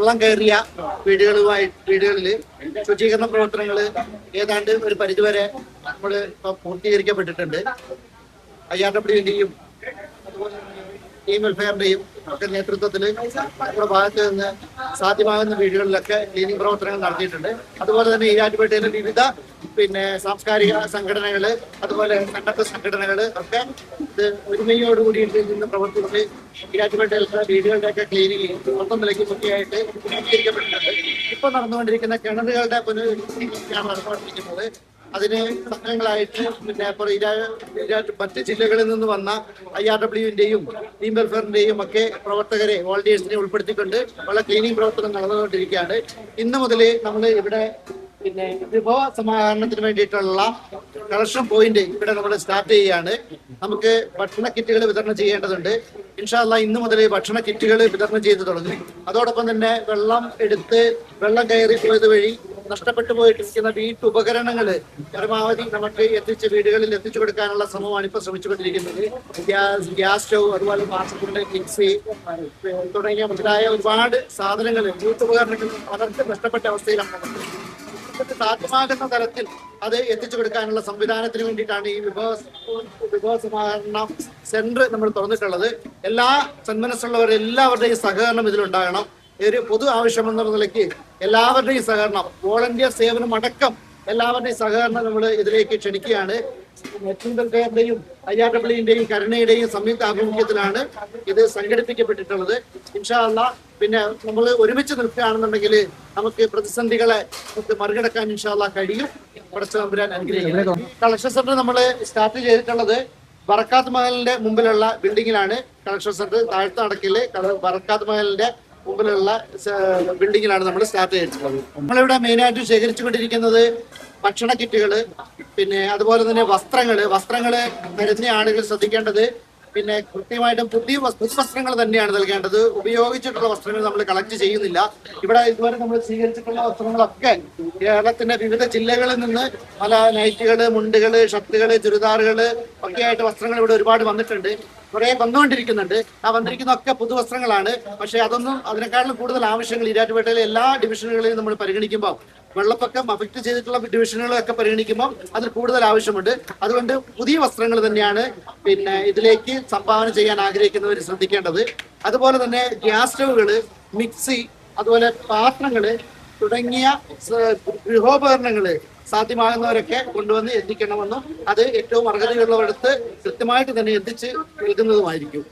വെള്ളം കയറിയ വീടുകളിൽ ശുചീകരണ പ്രവർത്തനങ്ങൾ ഏതാണ്ട് ഒരു പരിധിവരെ നമ്മൾ പൂർത്തീകരിക്കപ്പെട്ടിട്ടുണ്ട്. IRWന്റെയും അതുപോലെ ടീം വെൽഫെയറിന്റെയും ഒക്കെ നേതൃത്വത്തിൽ നമ്മുടെ ഭാഗത്ത് നിന്ന് സാധ്യമാകുന്ന വീടുകളിലൊക്കെ ക്ലീനിങ് പ്രവർത്തനങ്ങൾ നടത്തിയിട്ടുണ്ട്. അതുപോലെ തന്നെ ഈരാറ്റുപേട്ടയിലെ വിവിധ സാംസ്കാരിക സംഘടനകള്, അതുപോലെ സന്നദ്ധ സംഘടനകള് ഒക്കെ ഇത് ഒരുമയോടുകൂടിയിട്ട് നിന്ന് പ്രവർത്തിച്ച് ഈരാറ്റുപേട്ടയിലെ വീടുകളുടെയൊക്കെ ക്ലീനിങ് സ്വന്തം നിലയ്ക്ക് മുഖ്യമായിട്ട് പൂർത്തീകരിക്കപ്പെട്ടിട്ടുണ്ട്. ഇപ്പൊ നടന്നുകൊണ്ടിരിക്കുന്ന കിണറുകളുടെ പുനരുദ്ധീകരണമാണ് നടന്നുകൊണ്ടിരിക്കുന്നത്. അതിന് സംഘങ്ങളായിട്ട് മറ്റ് ജില്ലകളിൽ നിന്ന് വന്ന IRWന്റെയും ടീം വെൽഫെയറിന്റെയും ഒക്കെ പ്രവർത്തകരെ, വോളണ്ടിയേഴ്സിനെ ഉൾപ്പെടുത്തിക്കൊണ്ട് ഉള്ള ക്ലീനിങ് പ്രവർത്തനം നടന്നുകൊണ്ടിരിക്കുകയാണ്. ഇന്ന് മുതൽ നമ്മൾ ഇവിടെ വിഭവ സമാഹരണത്തിന് വേണ്ടിയിട്ടുള്ള കളക്ഷൻ പോയിന്റ് ഇവിടെ നമ്മൾ സ്റ്റാർട്ട് ചെയ്യുകയാണ്. നമുക്ക് ഭക്ഷണ കിറ്റുകൾ വിതരണം ചെയ്യേണ്ടതുണ്ട്. ഇൻഷാ അല്ലാഹ് ഇന്ന് മുതൽ ഭക്ഷണ കിറ്റുകൾ വിതരണം ചെയ്തു തുടങ്ങി. അതോടൊപ്പം തന്നെ വെള്ളം കയറി പോയത് വഴി നഷ്ടപ്പെട്ടു പോയിട്ടിരിക്കുന്ന വീട്ടുപകരണങ്ങൾ പരമാവധി നമുക്ക് വീടുകളിൽ എത്തിച്ചു കൊടുക്കാനുള്ള ശ്രമമാണ് ഇപ്പോൾ ശ്രമിച്ചുകൊണ്ടിരിക്കുന്നത്. ഗ്യാസ് സ്റ്റൗ, അതുപോലെ പാത്രങ്ങളുടെ മിക്സി തുടങ്ങിയ മുതലായ ഒരുപാട് സാധനങ്ങൾ, വീട്ടുപകരണങ്ങൾ പലർക്കും നഷ്ടപ്പെട്ട അവസ്ഥയിലാണ്. സാധ്യമാകുന്ന തരത്തിൽ അത് എത്തിച്ചു കൊടുക്കാനുള്ള സംവിധാനത്തിന് വേണ്ടിയിട്ടാണ് ഈ വിഭവ സമാഹരണ സെന്റർ നമ്മൾ തുറന്നിട്ടുള്ളത്. എല്ലാ സന്മനസ്സുള്ളവരെല്ലാവരുടെയും സഹകരണം ഇതിലുണ്ടാകണം. ഒരു പൊതു ആവശ്യം എന്ന നിലയ്ക്ക് എല്ലാവരുടെയും സഹകരണം, വോളണ്ടിയർ സേവനം അടക്കം എല്ലാവരുടെയും സഹകരണം നമ്മൾ ഇതിലേക്ക് ക്ഷണിക്കുകയാണ്. നെറ്റിന്റെയും IRWന്റെയും കരുണയുടെയും സംയുക്ത ആഭിമുഖ്യത്തിലാണ് ഇത് സംഘടിപ്പിക്കപ്പെട്ടിട്ടുള്ളത്. ഇൻഷാ അല്ലാഹ് പിന്നെ നമ്മൾ ഒരുമിച്ച് നിൽക്കുകയാണെന്നുണ്ടെങ്കിൽ നമുക്ക് പ്രതിസന്ധികളെ മറികടക്കാൻ ഇൻഷാ അല്ലാഹ് കഴിയും. പടച്ചതമ്പുരാൻ അനുഗ്രഹിക്കും. കളക്ഷൻ സെന്റർ നമ്മൾ സ്റ്റാർട്ട് ചെയ്തിട്ടുള്ളത് ബറക്കാത്ത് മഹലിന്റെ മുമ്പിലുള്ള ബിൽഡിങ്ങിലാണ്. കളക്ഷൻ സെന്റർ താഴത്തെ നടക്കില് ബറക്കാത്ത് മഹലിന്റെ മുമ്പിലുള്ള ബിൽഡിങ്ങിലാണ് നമ്മൾ സ്റ്റാർട്ട് ചെയ്തിട്ടുള്ളത്. നമ്മളിവിടെ മെയിനായിട്ട് ശേഖരിച്ചുകൊണ്ടിരിക്കുന്നത് ഭക്ഷണ കിറ്റുകള്, അതുപോലെ തന്നെ വസ്ത്രങ്ങള് വരുന്ന ആളുകൾ ശ്രദ്ധിക്കേണ്ടത് കൃത്യമായിട്ടും പുതിയ വസ്ത്രങ്ങൾ തന്നെയാണ് നൽകേണ്ടത്. ഉപയോഗിച്ചിട്ടുള്ള വസ്ത്രങ്ങൾ നമ്മൾ കളക്ട് ചെയ്യുന്നില്ല. ഇവിടെ ഇതുവരെ നമ്മൾ സ്വീകരിച്ചിട്ടുള്ള വസ്ത്രങ്ങളൊക്കെ കേരളത്തിന്റെ വിവിധ ജില്ലകളിൽ നിന്ന് പല നൈറ്റുകള്, മുണ്ടുകള്, ഷർട്ടുകള്, ചുരിദാറുകള് ഒക്കെ ആയിട്ട് വസ്ത്രങ്ങൾ ഇവിടെ ഒരുപാട് വന്നിട്ടുണ്ട്. കുറെ വന്നുകൊണ്ടിരിക്കുന്നുണ്ട്. ആ വന്നിരിക്കുന്നതൊക്കെ പുതുവസ്ത്രങ്ങളാണ്. പക്ഷെ അതിനേക്കാളും കൂടുതൽ ആവശ്യങ്ങൾ ഈരാറ്റുപേട്ടയിലെ എല്ലാ ഡിവിഷനുകളെയും നമ്മൾ പരിഗണിക്കുമ്പോൾ, വെള്ളപ്പൊക്കം അഫക്ട് ചെയ്തിട്ടുള്ള ഡിവിഷനുകളൊക്കെ പരിഗണിക്കുമ്പോൾ അതിൽ കൂടുതൽ ആവശ്യമുണ്ട്. അതുകൊണ്ട് പുതിയ വസ്ത്രങ്ങൾ തന്നെയാണ് ഇതിലേക്ക് സംഭാവന ചെയ്യാൻ ആഗ്രഹിക്കുന്നവർ ശ്രദ്ധിക്കേണ്ടത്. അതുപോലെ തന്നെ ഗ്യാസ് സ്റ്റൗകള്, മിക്സി, അതുപോലെ പാത്രങ്ങള് തുടങ്ങിയ ഗൃഹോപകരണങ്ങള് സാധ്യമാകുന്നവരൊക്കെ കൊണ്ടുവന്ന് എത്തിക്കണമെന്നും അത് ഏറ്റവും അർഹതയുള്ളവരടുത്ത് കൃത്യമായിട്ട് തന്നെ എത്തിച്ച് നൽകുന്നതുമായിരിക്കും.